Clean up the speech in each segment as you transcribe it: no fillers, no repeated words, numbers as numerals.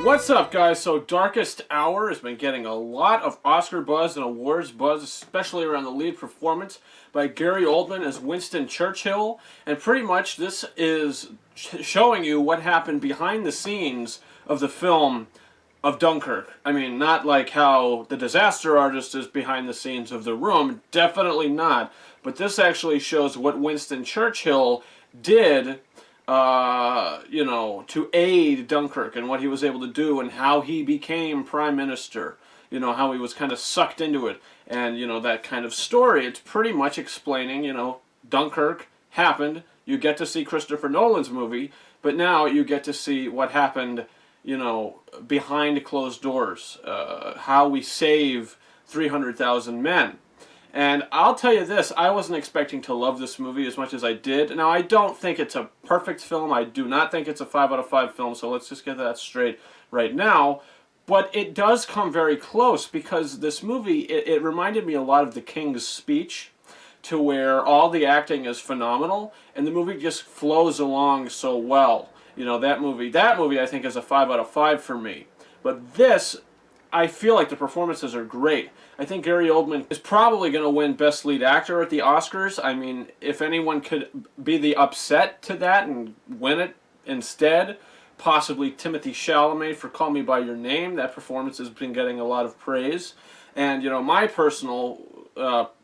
What's up, guys? So Darkest Hour has been getting a lot of Oscar buzz and awards buzz, especially around the lead performance by Gary Oldman as Winston Churchill. And pretty much this is showing you what happened behind the scenes of the film of Dunkirk. I mean, not like how The Disaster Artist is behind the scenes of The Room. Definitely not. But this actually shows what Winston Churchill did to aid Dunkirk and what he was able to do and how he became prime minister. You know, how he was kind of sucked into it and, that kind of story. It's pretty much explaining, Dunkirk happened. You get to see Christopher Nolan's movie, but now you get to see what happened, behind closed doors. How we save 300,000 men. And I'll tell you this, I wasn't expecting to love this movie as much as I did. Now, I don't think it's a perfect film. I do not think it's a 5 out of 5 film, so let's just get that straight right now. But it does come very close because this movie, it reminded me a lot of The King's Speech, to where all the acting is phenomenal, and the movie just flows along so well. That movie I think is a 5 out of 5 for me. But this, I feel like the performances are great. I think Gary Oldman is probably going to win Best Lead Actor at the Oscars. I mean, if anyone could be the upset to that and win it instead, possibly Timothée Chalamet for Call Me By Your Name. That performance has been getting a lot of praise. And, my personal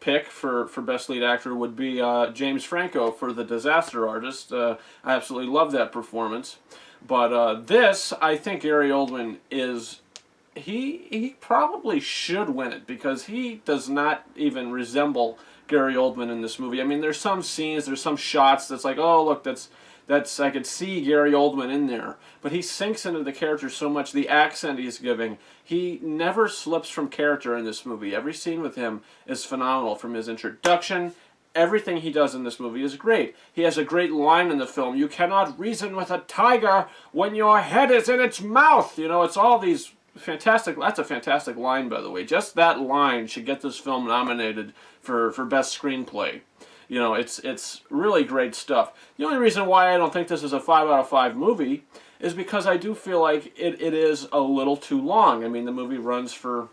pick for Best Lead Actor would be James Franco for The Disaster Artist. I absolutely love that performance. But this, I think Gary Oldman is... He probably should win it because he does not even resemble Gary Oldman in this movie. I mean, there's some scenes, there's some shots that's like, oh, look, that's I could see Gary Oldman in there. But he sinks into the character so much, the accent he's giving. He never slips from character in this movie. Every scene with him is phenomenal, from his introduction. Everything he does in this movie is great. He has a great line in the film, "You cannot reason with a tiger when your head is in its mouth." It's all these fantastic. That's a fantastic line, by the way. Just that line should get this film nominated for Best Screenplay. It's really great stuff. The only reason why I don't think this is a 5 out of 5 movie is because I do feel like it is a little too long. I mean, the movie runs for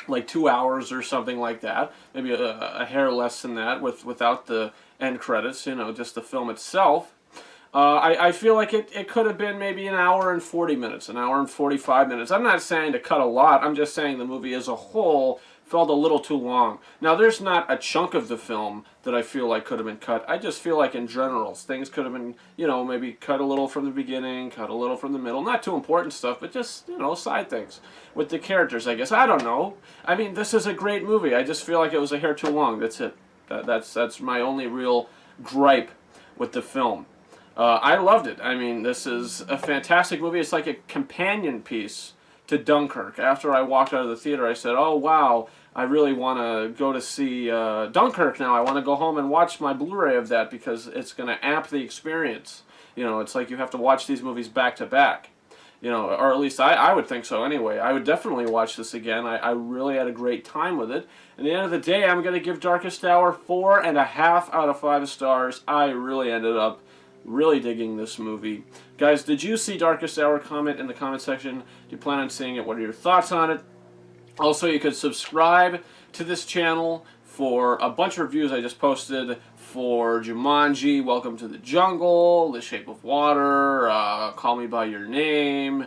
like 2 hours or something like that. Maybe a hair less than that without the end credits, just the film itself. I feel like it could have been maybe an hour and 40 minutes, an hour and 45 minutes. I'm not saying to cut a lot. I'm just saying the movie as a whole felt a little too long. Now, there's not a chunk of the film that I feel like could have been cut. I just feel like in general, things could have been, maybe cut a little from the beginning, cut a little from the middle. Not too important stuff, but just, side things with the characters, I guess. I don't know. I mean, this is a great movie. I just feel like it was a hair too long. That's it. That's my only real gripe with the film. I loved it. I mean, this is a fantastic movie. It's like a companion piece to Dunkirk. After I walked out of the theater, I said, oh, wow, I really want to go to see Dunkirk now. I want to go home and watch my Blu-ray of that because it's going to amp the experience. It's like you have to watch these movies back to back. Or at least I would think so anyway. I would definitely watch this again. I really had a great time with it. At the end of the day, I'm going to give Darkest Hour 4.5 out of 5 stars. I really ended up really digging this movie. Guys, did you see Darkest Hour? Comment in the comment section. Do you plan on seeing it? What are your thoughts on it? Also, you could subscribe to this channel for a bunch of reviews I just posted for Jumanji, Welcome to the Jungle, The Shape of Water, Call Me By Your Name.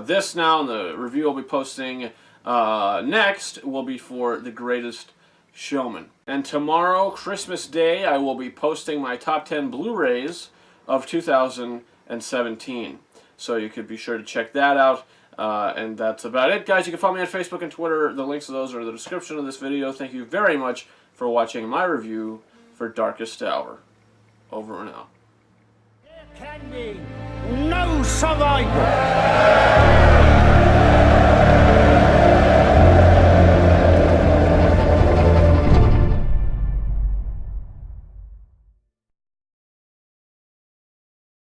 This now, and the review I'll be posting next will be for The Greatest Showman. And tomorrow, Christmas Day, I will be posting my top 10 Blu-rays of 2017. So you could be sure to check that out. And that's about it, guys. You can follow me on Facebook and Twitter. The links to those are in the description of this video. Thank you very much for watching my review for Darkest Hour. Over and out. There can be no survivor.